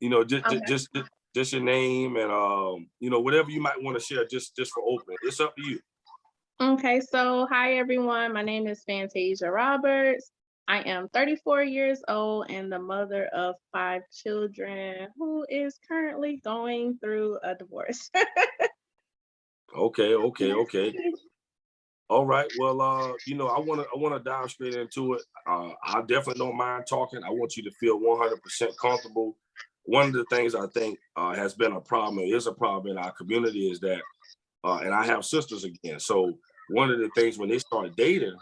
Just Okay. just your name and whatever you might want to share, just for open. It's up to you. Okay, so hi everyone. My name is Fantasia Roberts. I am 34 years old and the mother of five children who is currently going through a divorce. Okay, okay, okay. All right. Well, I wanna dive straight into it. I definitely don't mind talking. I want you to feel 100% comfortable. One of the things I think has been a problem, is a problem in our community, is that, and I have sisters again. So one of the things when they start dating,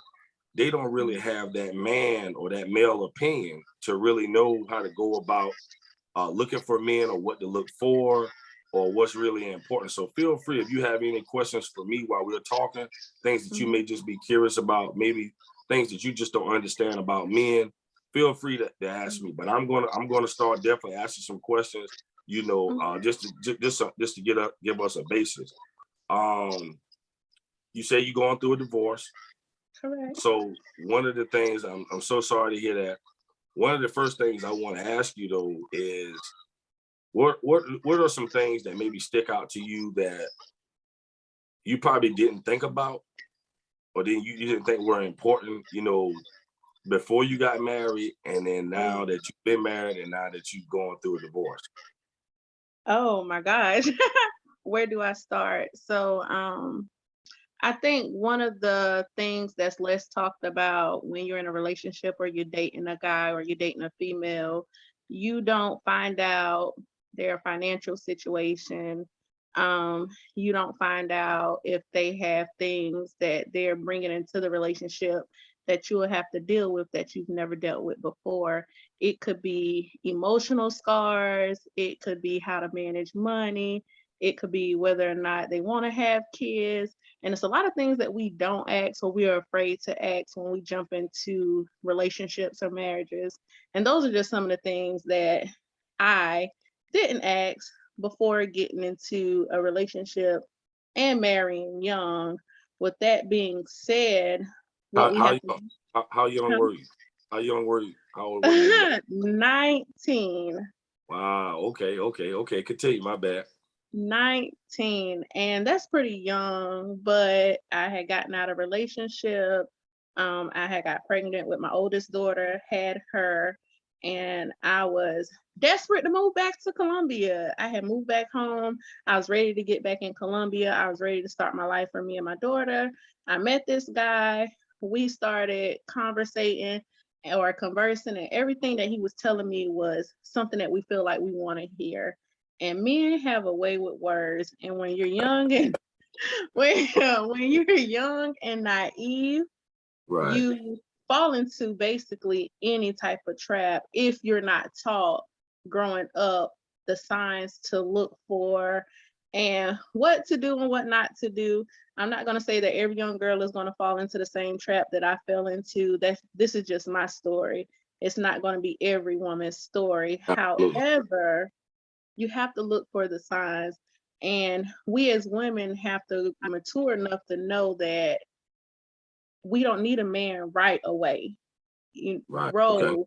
they don't really have that man or that male opinion to really know how to go about looking for men, or what to look for, or what's really important. So feel free if you have any questions for me while we're talking, things that you Mhm, may just be curious about, maybe things that you just don't understand about men. Feel free to ask mhm, me. But I'm gonna start definitely asking some questions. mhm. Just to give us a basis. Um, you say you're going through a divorce. Correct. So one of the things, I'm so sorry to hear that. One of the first things I want to ask you though is, what are some things that maybe stick out to you that you probably didn't think about, or then you didn't think were important, before you got married, and then now Mm. that you've been married and now that you've gone through a divorce? Oh my gosh. Where do I start? I think one of the things that's less talked about when you're in a relationship or you're dating a guy or you're dating a female, you don't find out their financial situation. You don't find out if they have things that they're bringing into the relationship that you will have to deal with that you've never dealt with before. It could be emotional scars, it could be how to manage money, it could be whether or not they want to have kids, and it's a lot of things that we don't ask or we are afraid to ask when we jump into relationships or marriages. And those are just some of the things that I didn't ask before getting into a relationship and marrying young. With that being said, what How we how have you- how young were you? How young were you? How old were you when you got? to 19. Wow. Okay. Okay. Okay. Continue. My bad. 19, and that's pretty young, but I had gotten out of relationship. I had got pregnant with my oldest daughter, had her, and I was desperate to move back to Colombia. I had moved back home. I was ready to get back in Colombia. I was ready to start my life for me and my daughter. I met this guy. We started conversating or conversing, and everything that he was telling me was something that we feel like we want to hear, and men have a way with words. And when you're young and when you're young and naive, Right. you fall into basically any type of trap if you're not taught growing up the signs to look for and what to do and what not to do. I'm not going to say that every young girl is going to fall into the same trap that I fell into. That this is just my story. It's not going to be every woman's story. Absolutely. However, you have to look for the signs. And we as women have to mature enough to know that we don't need a man right away. You Right. Okay. grow,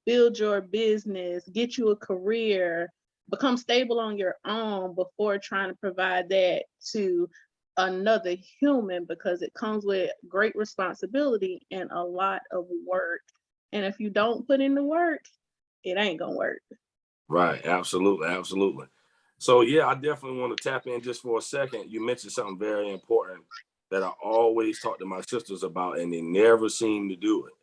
build your business, get you a career, become stable on your own before trying to provide that to another human, because it comes with great responsibility and a lot of work. And if you don't put in the work, it ain't gonna work. Right. Absolutely. Absolutely. So yeah, I definitely want to tap in just for a second. You mentioned something very important that I always talk to my sisters about, and they never seem to do it.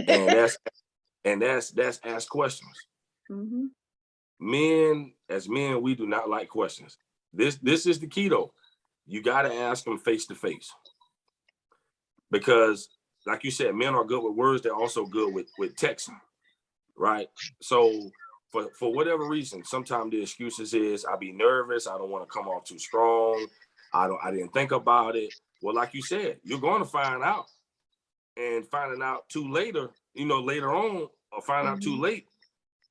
And that's ask questions. Hmm. As men, we do not like questions. This is the key though. You got to ask them face to face, because, like you said, men are good with words. They're also good with texting, right? So for whatever reason, sometimes the excuses is I be nervous. I don't want to come off too strong. I didn't think about it. Well, like you said, you're going to find out, and finding out too later, later on, or find out too Hmm. late,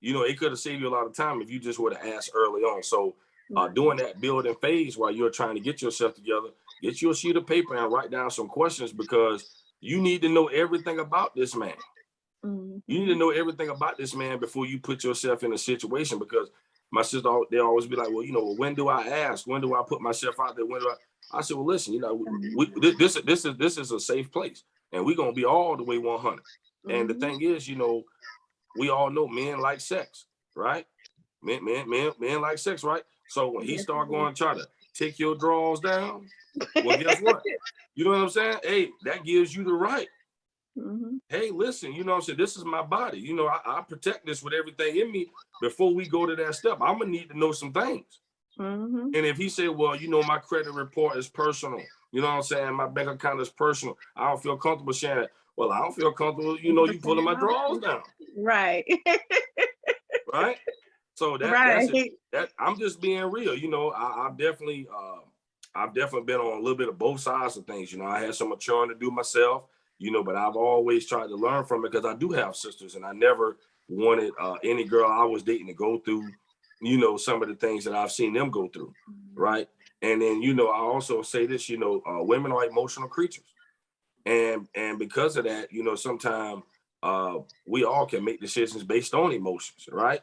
it could have saved you a lot of time if you just would have asked early on. So Right. during that building phase while you're trying to get yourself together, get you a sheet of paper and write down some questions, because you need to know everything about this man. You need to Hmm. know everything about this man before you put yourself in a situation, because my sister, they always be like, well, you know, well, when do I ask? When do I put myself out there? When do I said, well, listen, you know, this is a safe place, and we're gonna be all the way 100. And the thing is, you know, we all know men like sex, right? Men like sex, right? So when he start going to try to take your drawers down, well, guess what? You know what I'm saying? Hey, that gives you the right. Hey, listen, you know what I'm saying? This is my body. You know, I protect this with everything in me. Before we go to that step, I'm gonna need to know some things. And if he said, well, you know, my credit report is personal, you know what I'm saying? My bank account is personal. I don't feel comfortable sharing it. Well, I don't feel comfortable, you know, you pulling my drawers down. Right. Right. So that's it. That I'm just being real. You know, I've definitely been on a little bit of both sides of things. You know, I had some maturing to do myself, you know, but I've always tried to learn from it because I do have sisters, and I never wanted any girl I was dating to go through, you know, some of the things that I've seen them go through. Right. And then, you know, I also say this, you know, women are emotional creatures. And because of that, you know, sometimes we all can make decisions based on emotions, right?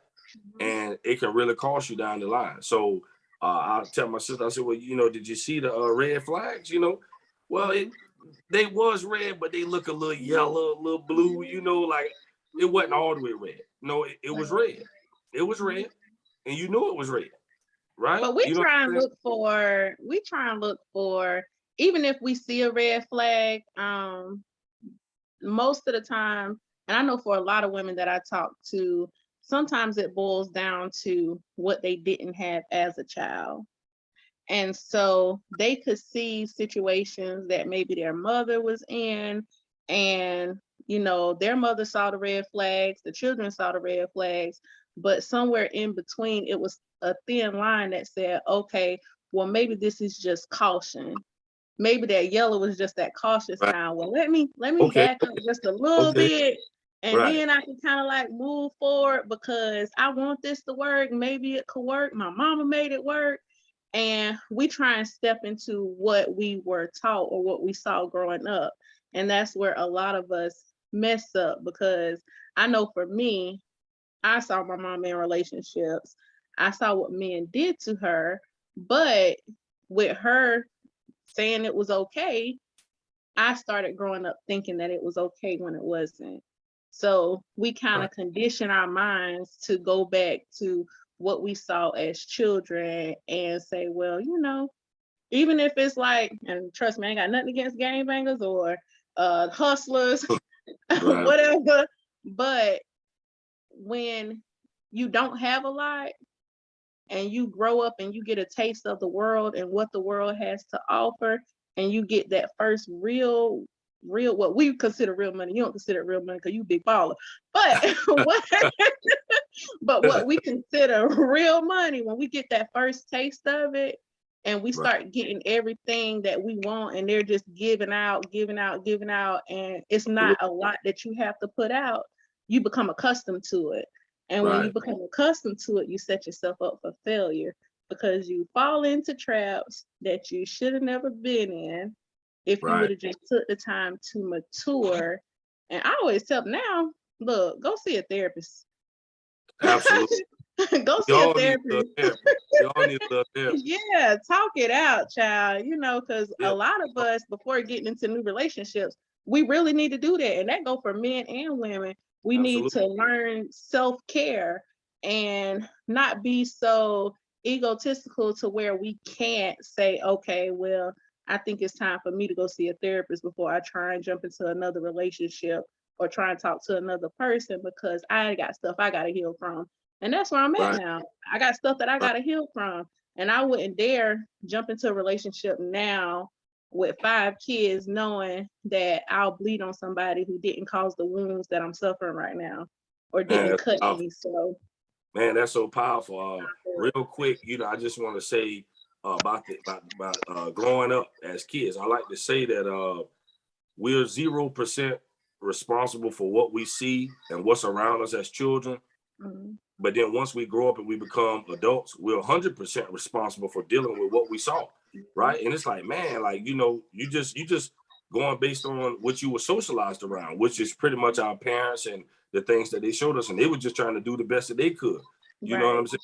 And it can really cost you down the line. So I tell my sister, I said, well, you know, did you see the red flags? You know, well, they was red, but they look a little yellow, a little blue, you know, like it wasn't all the way red. No, it was red. It was red, and you knew it was red, right? But we you know try and look for, even if we see a red flag, most of the time, and I know for a lot of women that I talk to, sometimes it boils down to what they didn't have as a child. And so they could see situations that maybe their mother was in, and you know, their mother saw the red flags, the children saw the red flags, but somewhere in between it was a thin line that said, okay, well, maybe this is just caution. Maybe that yellow was just that cautious sign. Well, let me back up just a little bit, and then I can kind of like move forward because I want this to work. Maybe it could work. My mama made it work. And we try and step into what we were taught or what we saw growing up. And that's where a lot of us mess up, because I know for me, I saw my mom in relationships. I saw what men did to her, but with her saying it was okay, I started growing up thinking that it was okay when it wasn't. So we kind of condition our minds to go back to what we saw as children and say, well, you know, even if it's like, and trust me, I ain't got nothing against gangbangers or hustlers, whatever, but when you don't have a lot and you grow up and you get a taste of the world and what the world has to offer, and you get that first real what we consider real money. You don't consider it real money because you big baller, but what we consider real money, when we get that first taste of it and we start getting everything that we want, and they're just giving out, and it's not a lot that you have to put out, you become accustomed to it. And when you become accustomed to it, you set yourself up for failure, because you fall into traps that you should have never been in if you would have just took the time to mature. And I always tell them now, look, go see a therapist. Absolutely. Go see a therapist. Y'all need a therapist. Yeah, talk it out, child. You know, because a lot of us, before getting into new relationships, we really need to do that. And that go for men and women. We need to learn self-care and not be so egotistical to where we can't say, okay, well, I think it's time for me to go see a therapist before I try and jump into another relationship or try and talk to another person, because I got stuff I got to heal from. And that's where I'm at now. I got stuff that I got to heal from. And I wouldn't dare jump into a relationship now with 5 kids knowing that I'll bleed on somebody who didn't cause the wounds that I'm suffering right now or didn't cut me. So, man, that's so powerful. Real quick, you know, I just want to say about growing up as kids. I like to say that we're 0% responsible for what we see and what's around us as children. But then once we grow up and we become adults, we're 100% responsible for dealing with what we saw, right? And it's like, man, like, you know, you just going based on what you were socialized around, which is pretty much our parents and the things that they showed us, and they were just trying to do the best that they could. You know what I'm saying?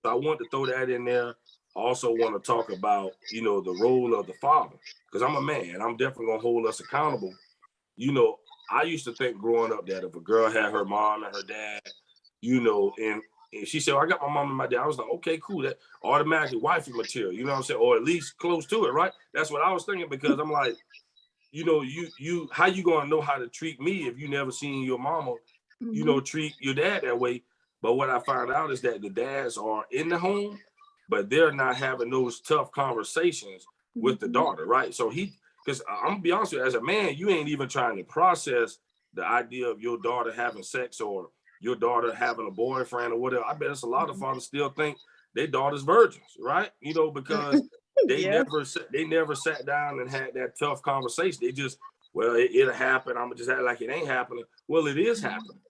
So I want to throw that in there. I also want to talk about, the role of the father, because I'm a man. I'm definitely gonna hold us accountable. You know, I used to think growing up that if a girl had her mom and her dad, and she said, "I got my mom and my dad," I was like, "Okay, cool." That automatically wifey material, you know what I'm saying, or at least close to it, right? That's what I was thinking, because I'm like, you how you gonna know how to treat me if you never seen your mama, Mm-hmm. treat your dad that way? But what I found out is that the dads are in the home, but they're not having those tough conversations with the Mm-hmm. daughter, right? So because I'm gonna be honest with you, as a man, you ain't even trying to process the idea of your daughter having sex or your daughter having a boyfriend or whatever. I bet it's a lot of fathers still think their daughters virgins, right? Because Yeah. they never sat down and had that tough conversation. They just, well, it'll happen. I'm gonna just act like it ain't happening. Well, it is happening,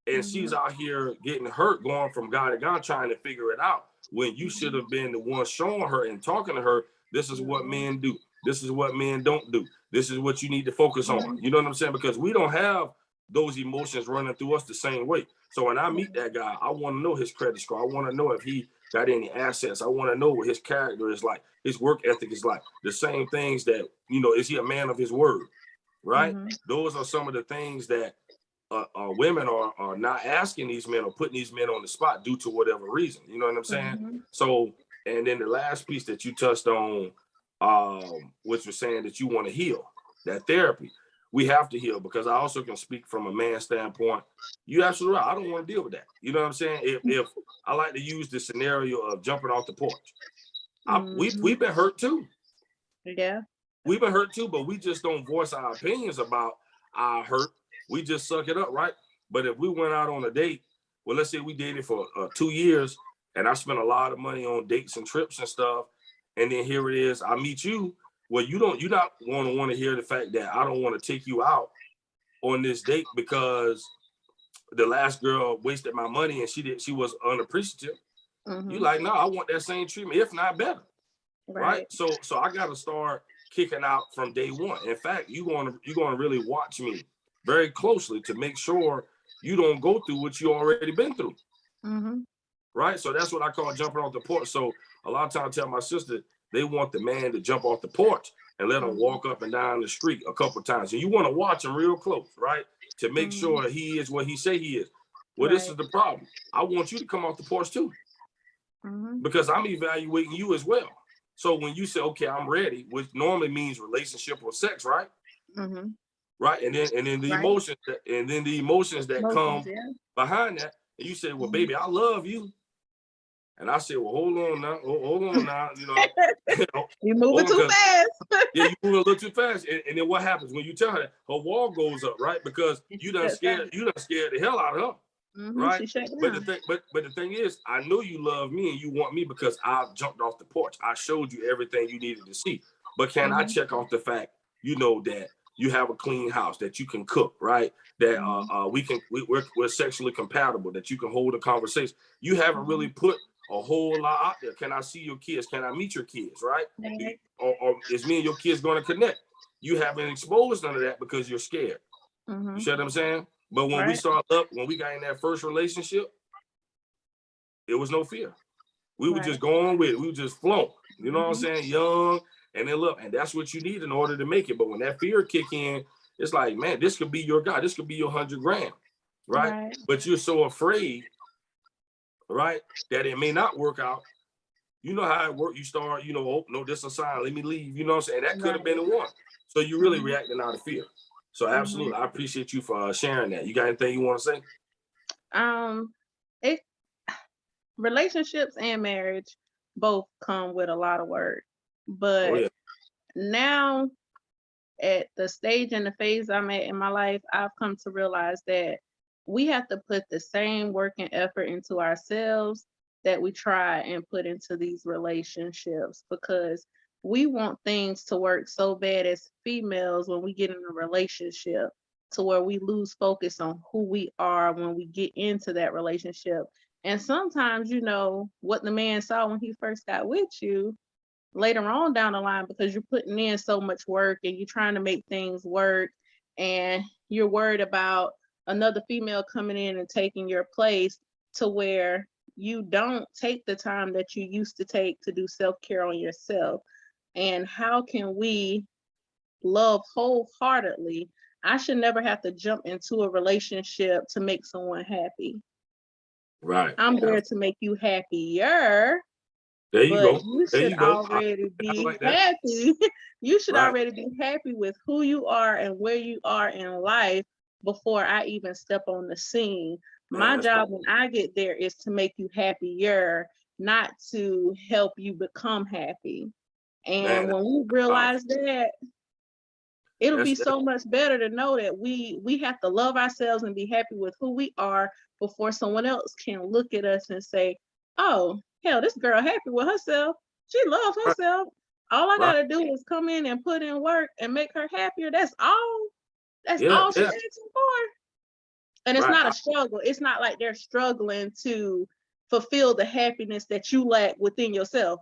and Mm-hmm. she's out here getting hurt, going from guy to guy, trying to figure it out. When you should have been the one showing her and talking to her, this is what men do. This is what men don't do. This is what you need to focus on. You know what I'm saying? Because we don't have those emotions running through us the same way. So when I meet that guy, I want to know his credit score. I want to know if he got any assets. I want to know what his character is like, his work ethic is like. The same things that, is he a man of his word? Right? Mm-hmm. Those are some of the things that women are not asking these men or putting these men on the spot due to whatever reason. You know what I'm saying? Mm-hmm. So, and then the last piece that you touched on, which was saying that you want to heal, that therapy. We have to heal, because I also can speak from a man's standpoint. You absolutely right. I don't want to deal with that. You know what I'm saying? If I like to use the scenario of jumping off the porch, Mm-hmm. we've been hurt too. Yeah. We've been hurt too, but we just don't voice our opinions about our hurt. We just suck it up, right? But if we went out on a date, well, let's say we dated for 2 years, and I spent a lot of money on dates and trips and stuff, and then here it is, I meet you. Well, you're not going to want to hear the fact that I don't want to take you out on this date because the last girl wasted my money and she was unappreciative. You Mm-hmm. like, no, I want that same treatment, if not better, right? Right. So I got to start kicking out from day one. In fact, you're gonna really watch me very closely to make sure you don't go through what you already been through, Mm-hmm. right? So that's what I call jumping off the porch. So a lot of times I tell my sister they want the man to jump off the porch and let him walk up and down the street a couple of times. And you want to watch him real close, right? To make Mm-hmm. sure he is what he say he is. Well, this Right. is the problem. I want you to come off the porch too, Mm-hmm. because I'm evaluating you as well. So when you say, okay, I'm ready, which normally means relationship or sex, right? Mm-hmm. Right. And then the Right. emotions that Emotions. come Yeah. behind that. And you say, well, Mm-hmm. baby, I love you. And I said, well, hold on now, hold on now, You moving too because fast. yeah, you move a little too fast. And then what happens when you tell her that? Her wall goes up, right? Because And she shuts down. you done scared the hell out of her. Mm-hmm. Right? She shut But the down. thing, but the thing is, I know you love me and you want me because I jumped off the porch. I showed you everything you needed to see. But can I Mm-hmm. check off the fact, that you have a clean house, that you can cook, right? That Mm-hmm. we're sexually compatible, that you can hold a conversation. You haven't Mm-hmm. really put a whole lot out there. Can I see your kids? Can I meet your kids? Right? Right. Or is me and your kids going to connect? You haven't exposed none of that because you're scared. You Mm-hmm. see what I'm saying? But when we Right. started up, when we got in that first relationship, it was no fear. We were Right. just going with it. We were just flowing. You know what I'm Mm-hmm. saying? Young, and then look, and that's what you need in order to make it. But when that fear kick in, it's like, man, this could be your guy. This could be your 100 grand, right? Right. But you're so afraid, right, that it may not work out. You know how it works. You start, oh no, this is a sign. Let me leave. You know what I'm saying? That could have been Right. the one. So you're really Mm-hmm. reacting out of fear. So Mm-hmm. absolutely, I appreciate you for sharing that. You got anything you want to say? Um, it relationships and marriage both come with a lot of work, Oh but yeah. now at the stage and the phase I'm at in my life, I've come to realize that we have to put the same work and effort into ourselves that we try and put into these relationships, because we want things to work so bad as females when we get in a relationship, to where we lose focus on who we are when we get into that relationship. And sometimes, what the man saw when he first got with you, later on down the line, because you're putting in so much work and you're trying to make things work, and you're worried about another female coming in and taking your place, to where you don't take the time that you used to take to do self-care on yourself. And how can we love wholeheartedly? I should never have to jump into a relationship to make someone happy. Right. I'm there to make you happier, There you but go. you There should you go. already I be like that. happy. You should Right. already be happy with who you are and where you are in life before I even step on the scene. Man, My that's right. job when I get there is to make you happier, not to help you become happy. And Man, when we that's powerful. realize that, it'll be That's so much better to know that we have to love ourselves and be happy with who we are before someone else can look at us and say, oh, hell, this girl happy with herself. She loves right. herself. All I Right. gotta do is come in and put in work and make her happier. That's all. That's Yeah. all she's Yeah. asking for. And it's Right. not a struggle. It's not like they're struggling to fulfill the happiness that you lack within yourself.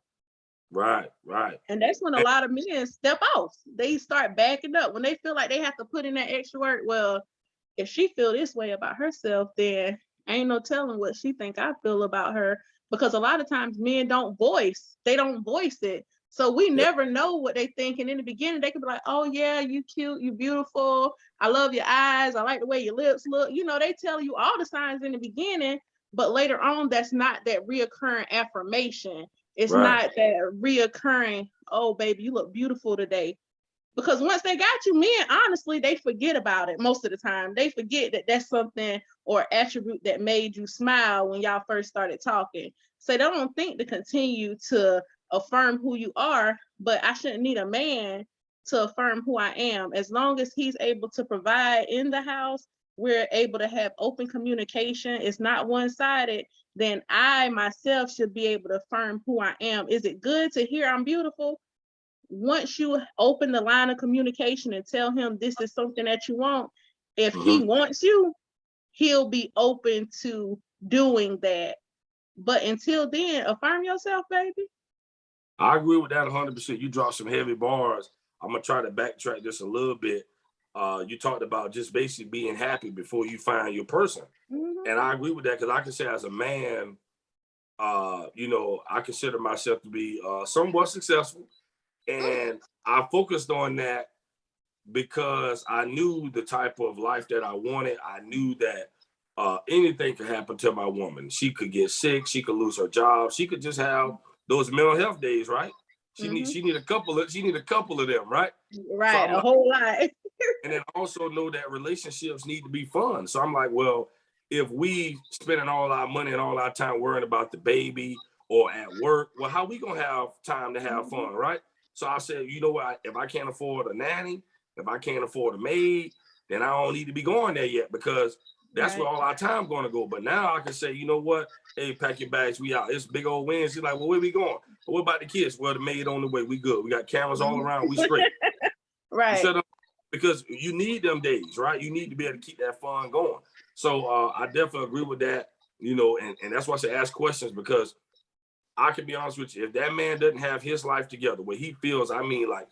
Right. Right. And that's when a And, lot of men step off. They start backing up when they feel like they have to put in that extra work. Well, if she feel this way about herself, then ain't no telling what she think I feel about her. Because a lot of times men they don't voice it. So we yeah. never know what they think. And in the beginning, they could be like, oh yeah, you cute, you beautiful. I love your eyes. I like the way your lips look. You know, they tell you all the signs in the beginning, but later on, that's not that reoccurring affirmation. It's Right. not that reoccurring, oh baby, you look beautiful today. Because once they got you, men, honestly, they forget about it most of the time. They forget that that's something or attribute that made you smile when y'all first started talking. So they don't think to continue to affirm who you are, but I shouldn't need a man to affirm who I am. As long as he's able to provide in the house, we're able to have open communication. It's not one-sided. Then I myself should be able to affirm who I am. Is it good to hear I'm beautiful? Once you open the line of communication and tell him this is something that you want, if he Hmm. wants you, he'll be open to doing that. But until then, affirm yourself, baby. I agree with that 100%. You dropped some heavy bars. I'm gonna try to backtrack this a little bit. You talked about just basically being happy before you find your person, Mhm. and I agree with that because I can say as a man, I consider myself to be somewhat successful, and I focused on that because I knew the type of life that I wanted. I knew that anything could happen to my woman. She could get sick. She could lose her job. She could just have those mental health days, right? Mhm. She need a couple of them, right? So Right, I'm a like, whole lot. and then also know that relationships need to be fun. So I'm like, well, if we spending all our money and all our time worrying about the baby or at work, well, how we gonna have time to have Mhm. fun, right? So I said, you know what? If I can't afford a nanny, if I can't afford a maid, then I don't need to be going there yet because that's where Right. all our time going to go. But now I can say, you know what? Hey, pack your bags, we out. It's big old wins. She's like, well, where we going? Well, what about the kids? Well, the maid on the way. We good. We got cameras all Mhm. around. We straight. You Right. said because you need them days, right? You need to be able to keep that fun going. So I definitely agree with that, and that's why I say ask questions because I can be honest with you. If that man doesn't have his life together, where he feels, I mean, like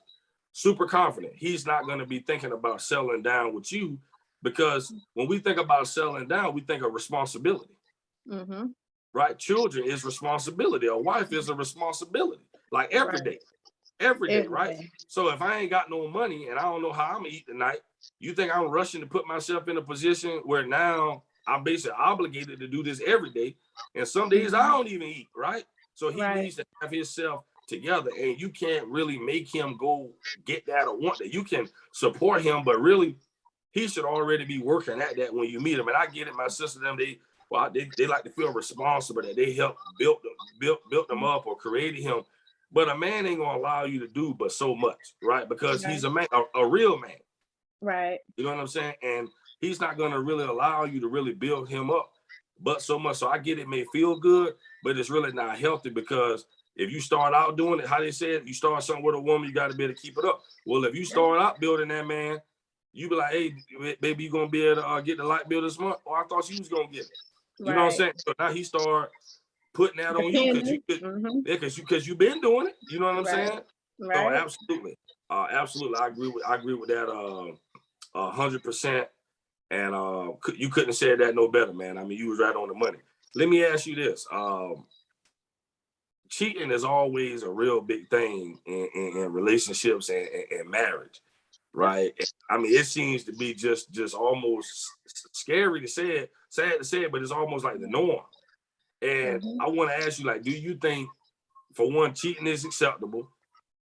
super confident, he's not going to be thinking about settling down with you because when we think about settling down, we think of responsibility, Mhm. right? Children is responsibility. A wife is a responsibility, like Right. every day, Every right? day. So if I ain't got no money and I don't know how I'm gonna eat tonight, you think I'm rushing to put myself in a position where now I'm basically obligated to do this every day, and some days I Mhm. don't even eat, right? So he Right. needs to have himself together, and you can't really make him go get that or want that. You can support him, but really, he should already be working at that when you meet him. And I get it, my sister them they like to feel responsible that they helped built them up or created him, but a man ain't gonna allow you to do but so much, right? Because he's Right. a man, a real man. Right. You know what I'm saying? And he's not gonna really allow you to really build him up, but so much. So I get it may feel good, but it's really not healthy because if you start out doing it, how they said, you start something with a woman, you got to be able to keep it up. Well, if you start out building that man, you be like, hey, baby, you gonna be able to get the light bill this month? Oh, I thought you was gonna get it. You know what I'm Right. saying? So now he start putting that on you because you Depending. could, Mhm. yeah, because you've been doing it. You know what I'm Right. saying? So Right. absolutely, I agree with that 100%. And you couldn't have said that no better, man. I mean, you was right on the money. let me ask you this. Cheating is always a real big thing in relationships and marriage, right? I mean, it seems to be just almost scary to say it, sad to say it, but it's almost like the norm. And Mhm. I want to ask you, like, do you think, for one, cheating is acceptable?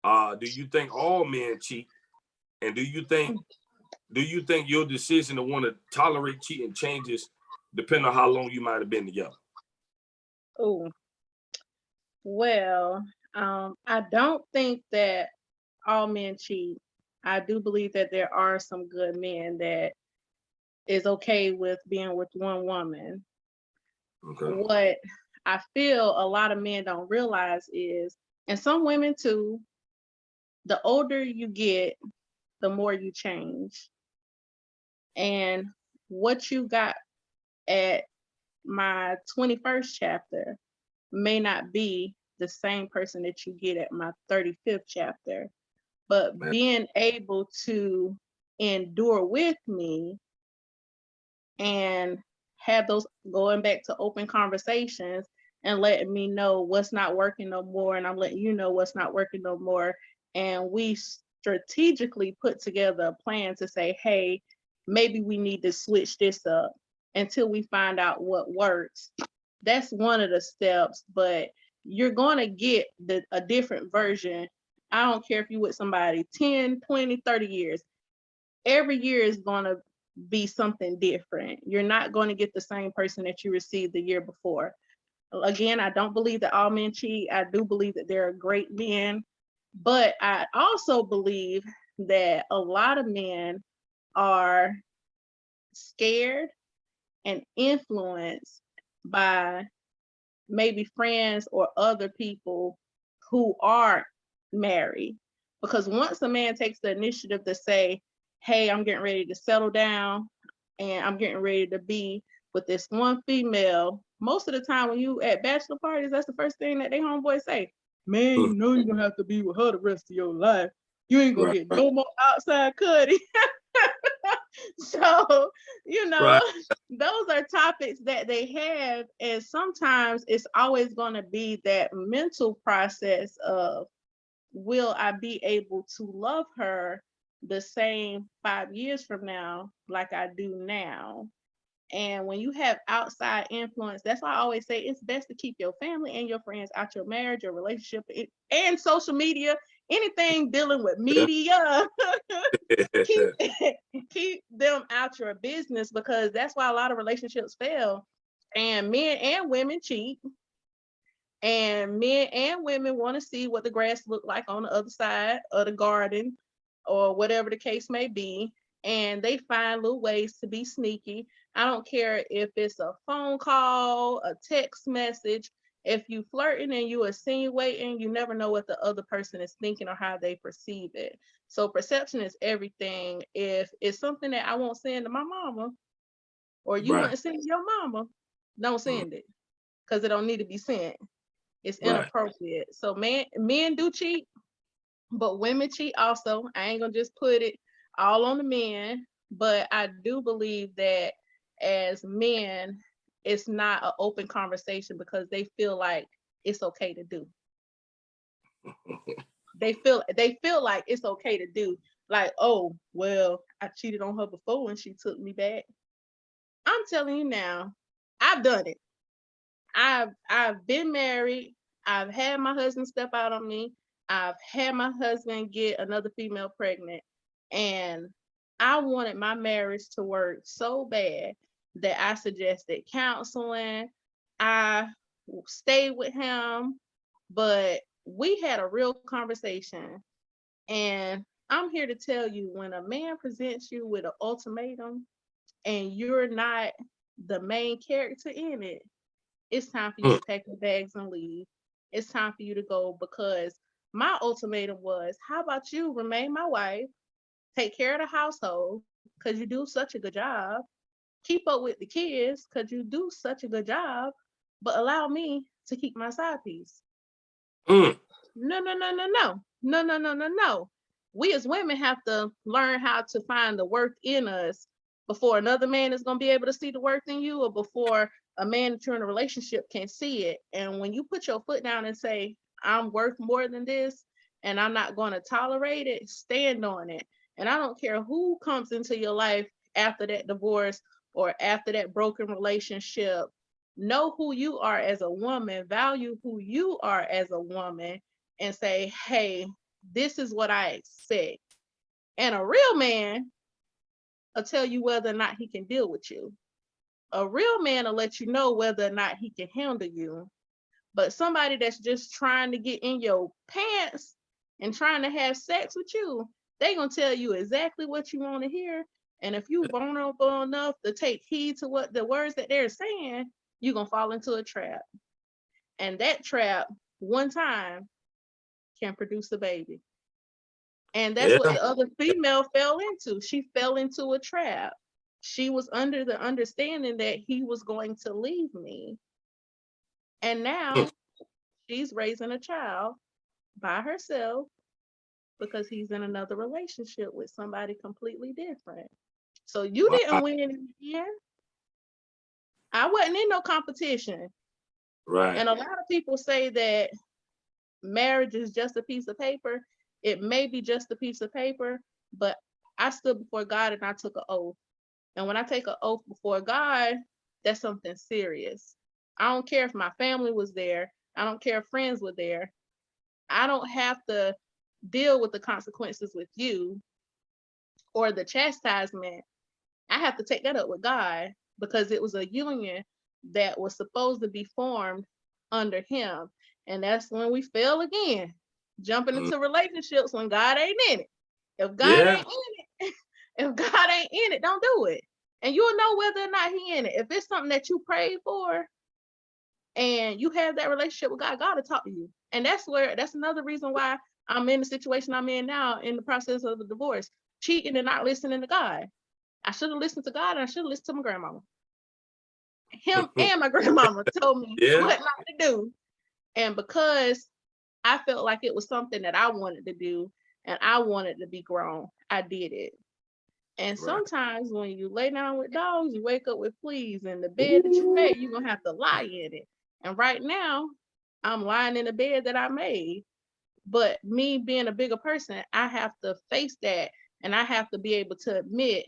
Do you think all men cheat? And do you think your decision to want to tolerate cheating changes depending on how long you might have been together? Oh, well, I don't think that all men cheat. I do believe that there are some good men that is okay with being with one woman. Okay. What I feel a lot of men don't realize is, and some women too, the older you get, the more you change. And what you got at my 21st chapter may not be the same person that you get at my 35th chapter. But Man. being able to endure with me and have those, going back to open conversations and letting me know what's not working no more, and I'm letting you know what's not working no more, and we strategically put together a plan to say, hey, maybe we need to switch this up until we find out what works. That's one of the steps, but you're going to get a different version. I don't care if you with somebody 10, 20, 30 years. Every year is going to be something different. You're not going to get the same person that you received the year before. Again, I don't believe that all men cheat. I do believe that there are great men, but I also believe that a lot of men are scared and influenced by maybe friends or other people who are married. Because once a man takes the initiative to say, hey, I'm getting ready to settle down and I'm getting ready to be with this one female, most of the time when you at bachelor parties, that's the first thing that they homeboys say. Man, Hmm. you know you're gonna have to be with her the rest of your life. You ain't gonna Right, get right, no more outside cutty. So, you know, right. those are topics that they have. And sometimes it's always going to be that mental process of, will I be able to love her the same 5 years from now like I do now? And when you have outside influence, that's why I always say it's best to keep your family and your friends out your marriage, your relationship, and social media, anything dealing with Yeah. media. keep keep them out your business, because that's why a lot of relationships fail. And men and women cheat, and men and women want to see what the grass look like on the other side of the garden, or whatever the case may be, and they find little ways to be sneaky. I don't care if it's a phone call, a text message. If you flirting and you insinuating, you never know what the other person is thinking or how they perceive it. So perception is everything. If it's something that I won't send to my mama, or you Right. wouldn't send to your mama, don't Mm, send it, because it don't need to be sent. It's right. inappropriate. So men do cheat, but women cheat also. I ain't gonna just put it all on the men, but I do believe that as men, it's not an open conversation because they feel like it's okay to do. They feel like it's okay to do. Like, oh, well, I cheated on her before and she took me back. I'm telling you now, I've done it. I've been married. I've had my husband step out on me. I've had my husband get another female pregnant. And I wanted my marriage to work so bad that I suggested counseling. I stayed with him, but we had a real conversation. And I'm here to tell you, when a man presents you with an ultimatum and you're not the main character in it, it's time for you Hmm. to pack your bags and leave. It's time for you to go, because my ultimatum was, how about you remain my wife, take care of the household because you do such a good job, keep up with the kids because you do such a good job, but allow me to keep my side piece. Mm. No, no, no, no, no. No, no, no, no, no. We as women have to learn how to find the worth in us before another man is going to be able to see the worth in you, or before a man that you're in a relationship can see it. And when you put your foot down and say, I'm worth more than this and I'm not going to tolerate it, stand on it. And I don't care who comes into your life after that divorce or after that broken relationship. Know who you are as a woman, value who you are as a woman, and say, hey, this is what I expect. And a real man will tell you whether or not he can deal with you. A real man will let you know whether or not he can handle you. But somebody that's just trying to get in your pants and trying to have sex with you, they gonna tell you exactly what you want to hear. And if you vulnerable enough to take heed to what the words that they're saying, you're gonna fall into a trap. And that trap, one time, can produce a baby. And that's what Yeah. the other female fell into. She fell into a trap. She was under the understanding that he was going to leave me. And now she's raising a child by herself because he's in another relationship with somebody completely different. So you didn't Wow. win in the end. I wasn't in no competition. Right. And a lot of people say that marriage is just a piece of paper. It may be just a piece of paper, but I stood before God and I took an oath. And when I take an oath before God, that's something serious. I don't care if my family was there. I don't care if friends were there. I don't have to deal with the consequences with you or the chastisement. I have to take that up with God because it was a union that was supposed to be formed under him. And that's when we fail again, jumping Mm. into relationships when God ain't in it. If God Yeah. ain't in it, if God ain't in it, don't do it. And you'll know whether or not he in it. If it's something that you prayed for and you have that relationship with God, God will talk to you. And that's another reason why I'm in the situation I'm in now in the process of the divorce, cheating and not listening to God. I should have listened to God and I should have listened to my grandmama. Him and my grandmama told me Yeah. what not to do. And because I felt like it was something that I wanted to do and I wanted to be grown, I did it. And Right. sometimes when you lay down with dogs, you wake up with fleas. And the bed that you Ooh. made, you're going to have to lie in it. And right now, I'm lying in the bed that I made. But me being a bigger person, I have to face that. And I have to be able to admit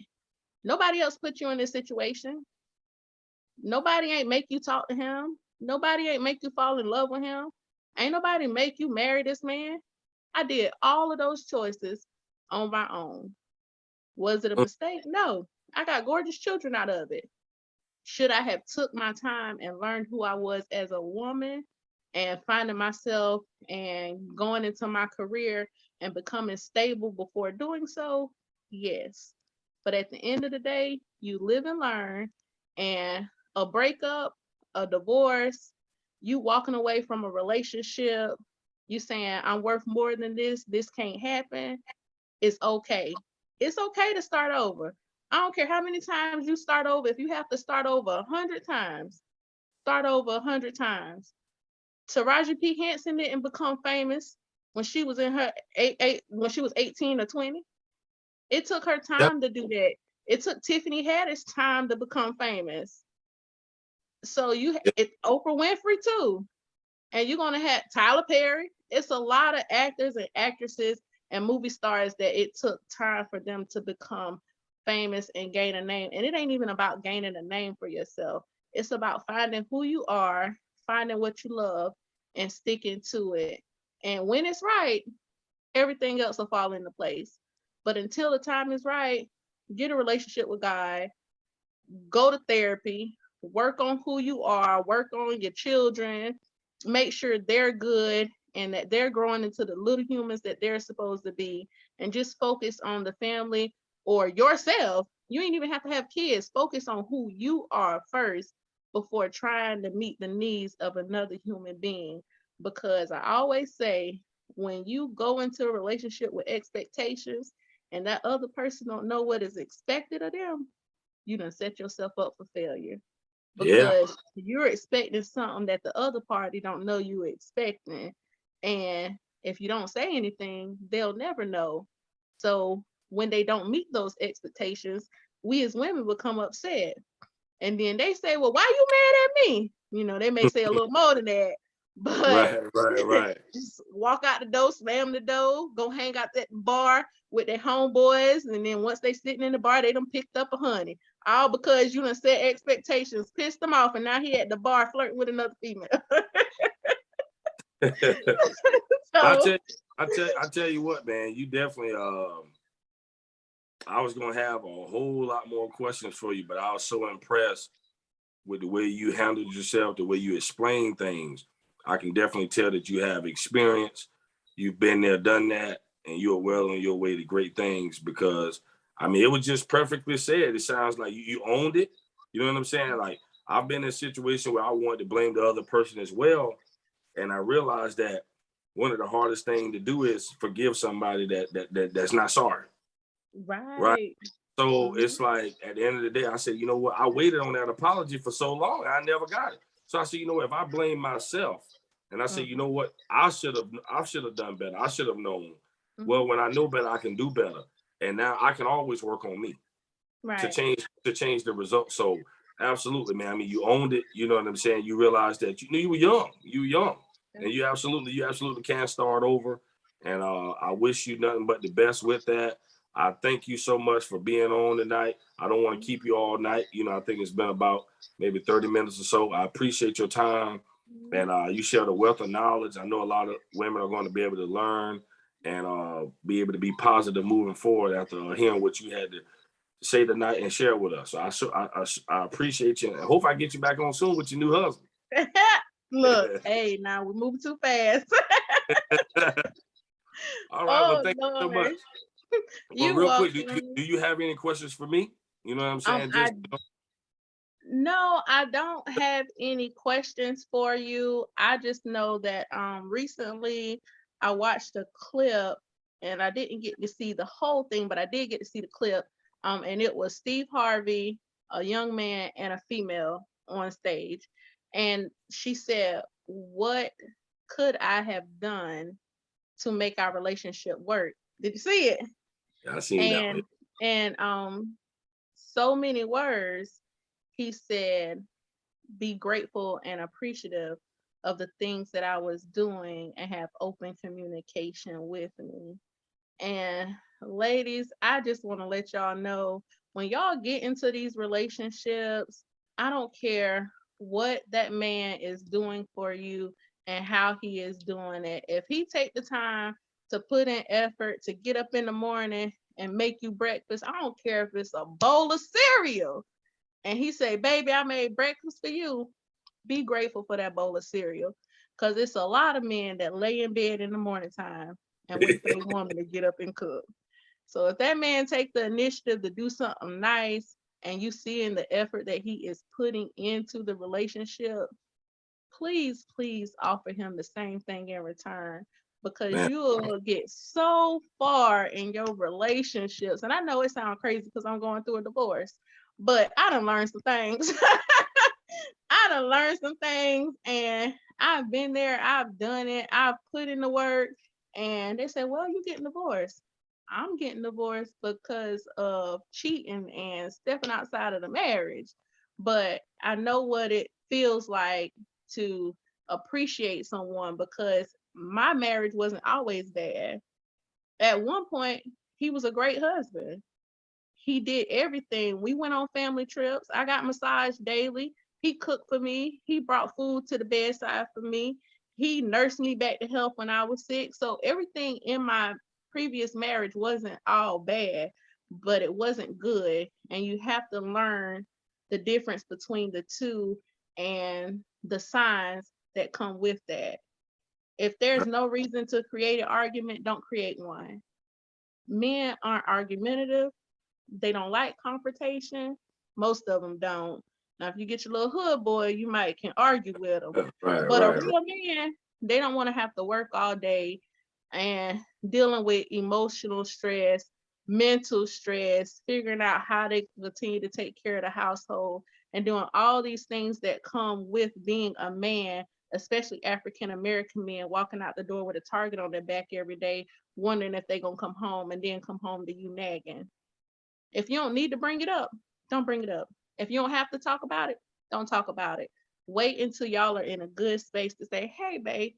nobody else put you in this situation. Nobody ain't make you talk to him. Nobody ain't make you fall in love with him. Ain't nobody make you marry this man. I did all of those choices on my own. Was it a Mm. mistake? No. I got gorgeous children out of it. Should I have took my time and learned who I was as a woman and finding myself and going into my career and becoming stable before doing so? Yes. But at the end of the day, you live and learn. And a breakup, a divorce, you walking away from a relationship, you saying, I'm worth more than this can't happen. It's okay. It's okay to start over. I don't care how many times you start over. If you have to start over 100 times, start over 100 times. Taraji P. Henson didn't become famous when she was in her when she was 18 or 20. It took her Yeah. time to do that. It took Tiffany Haddish time to become famous. So Yeah. it's Oprah Winfrey too. And you're gonna have Tyler Perry. It's a lot of actors and actresses and movie stars that it took time for them to become famous and gain a name. And it ain't even about gaining a name for yourself. It's about finding who you are, finding what you love, and sticking to it. And when it's right, everything else will fall into place. But until the time is right, get a relationship with God, go to therapy, work on who you are, work on your children, make sure they're good and that they're growing into the little humans that they're supposed to be, and just focus on the family or yourself. You ain't even have to have kids. Focus on who you are first before trying to meet the needs of another human being. Because I always say, when you go into a relationship with expectations and that other person don't know what is expected of them, you done set yourself up for failure Yeah. because you're expecting something that the other party don't know you expecting. And if you don't say anything, they'll never know. So when they don't meet those expectations, we as women become upset. And then they say, well, why you mad at me? You know, they may say a little more than that, but Right. just walk out the door, slam the door, go hang out at the bar with their homeboys. And then once they sitting in the bar, they done picked up a honey. All because you done set expectations, pissed them off, and now he at the bar flirting with another female. I So, tell you what, man, you definitely I was gonna have a whole lot more questions for you, but I was so impressed with the way you handled yourself, the way you explain things. I can definitely tell that you have experience. You've been there, done that, and you're well on your way to great things because I mean it was just perfectly said. It sounds like you owned it. You know what I'm saying? Like I've been in a situation where I wanted to blame the other person as well. And I realized that one of the hardest things to do is forgive somebody that's not sorry. Right. right. So Mhm. it's like at the end of the day, I said, you know what? I waited on that apology for so long, I never got it. So I said, you know what? If I blame myself, and I said, you Mhm. know what? I should have done better. I should have known. Mhm. Well, when I know better, I can do better, and now I can always work on me Right. to change the result. So absolutely, man. I mean, you owned it. You know what I'm saying? You realized that you knew you were young. You were young, and you absolutely can start over. And I wish you nothing but the best with that. I thank you so much for being on tonight. I don't want to keep you all night. You know, I think it's been about maybe 30 minutes or so. I appreciate your time, Mhm. and you shared a wealth of knowledge. I know a lot of women are going to be able to learn and be able to be positive moving forward after hearing what you had to say tonight and share with us. So I appreciate you. I hope I get you back on soon with your new husband. Look, hey, now we're moving too fast. All right. Well, Oh thank you so Lord, much. Well, you real quick, welcome. do you have any questions for me? You know what I'm saying? I Just No, I don't have any questions for you. I just know that recently I watched a clip and I didn't get to see the whole thing, but I did get to see the clip. And it was Steve Harvey, a young man and a female on stage. And she said, what could I have done to make our relationship work? Did you see it? I seen that one. And so many words. He said, be grateful and appreciative of the things that I was doing and have open communication with me. And ladies, I just want to let y'all know, when y'all get into these relationships, I don't care what that man is doing for you and how he is doing it. If he take the time to put in effort to get up in the morning and make you breakfast, I don't care if it's a bowl of cereal, and he say, baby, I made breakfast for you, be grateful for that bowl of cereal. Because it's a lot of men that lay in bed in the morning time and wait for their woman to get up and cook. So if that man take the initiative to do something nice and you seeing the effort that he is putting into the relationship, please, please offer him the same thing in return, because Man, you'll get so far in your relationships. And I know it sounds crazy because I'm going through a divorce, but I done learned some things. I done learned some things and I've been there, I've done it, I've put in the work. And they say, well, you getting divorced. I'm getting divorced because of cheating and stepping outside of the marriage. But I know what it feels like to appreciate someone, because my marriage wasn't always bad. At one point, he was a great husband. He did everything. We went on family trips. I got massaged daily. He cooked for me. He brought food to the bedside for me. He nursed me back to health when I was sick. So everything in my previous marriage wasn't all bad, but it wasn't good. And you have to learn the difference between the two and the signs that come with that. If there's no reason to create an argument, don't create one. Men aren't argumentative. They don't like confrontation. Most of them don't. Now, if you get your little hood boy, you might can argue with them. But a right. real man, they don't want to have to work all day and dealing with emotional stress, mental stress, figuring out how they continue to take care of the household, and doing all these things that come with being a man, especially African American men walking out the door with a target on their back every day, wondering if they're going to come home and then come home to you nagging. If you don't need to bring it up, don't bring it up. If you don't have to talk about it, don't talk about it. Wait until y'all are in a good space to say, hey, babe,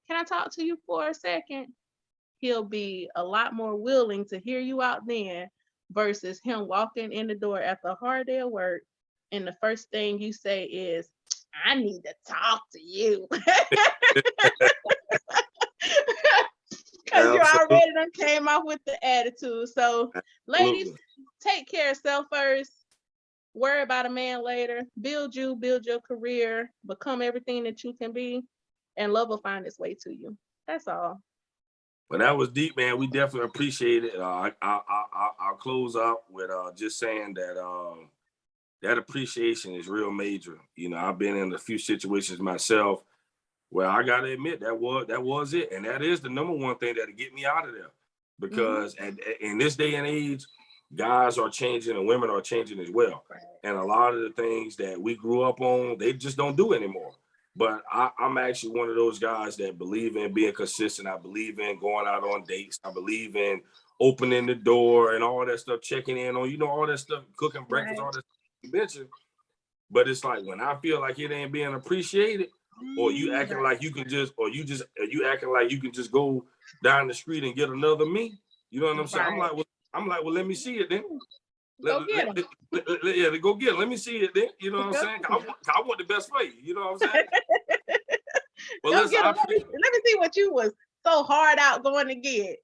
can I talk to you for a second? He'll be a lot more willing to hear you out then versus him walking in the door after a hard day of work. And the first thing you say is, I need to talk to you. Because you Absolutely. already done came off with the attitude. So, ladies, Absolutely. take care of self first. Worry about a man later. Build you, build your career, become everything that you can be, and love will find its way to you. That's all. Well, that was deep, man. We definitely appreciate it. I'll close out with just saying that that appreciation is real major. You know, I've been in a few situations myself where I gotta admit that was it, and that is the number one thing that'll get me out of there. Mhm. Because in this day and age, guys are changing and women are changing as well. Right. And a lot of the things that we grew up on, they just don't do anymore. But I'm actually one of those guys that believe in being consistent. I believe in going out on dates. I believe in opening the door and all that stuff, checking in on, all that stuff, cooking breakfast, Right. all that stuff you mentioned. But it's like when I feel like it ain't being appreciated, or you acting Right. like you can just, or you acting like you can just go down the street and get another me. You know what I'm saying? Right. I'm like, well, let me see it then. Go get him. Yeah, go get it. Let me see it then. You know what I'm Go, saying? I want the best for you. You know what I'm saying? Well, go listen, get him. Let me see what you was so hard out going to get.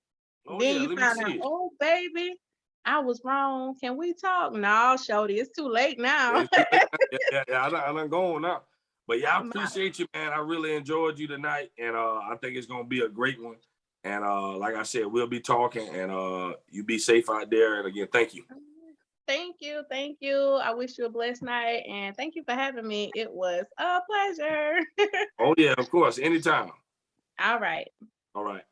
oh Then yeah, you let me find out, see it. oh baby, I was wrong. Can we talk? No, Shorty, it's too late Yeah, now. it's too late now. Yeah. I done gone now. But yeah, I I'm out. appreciate you, man. I really enjoyed you tonight, and I think it's gonna be a great one. And like I said, we'll be talking, and you be safe out there. And again, thank you. Thank you. Thank you. I wish you a blessed night and thank you for having me. It was a pleasure. Oh yeah, of course, anytime. All right. All right.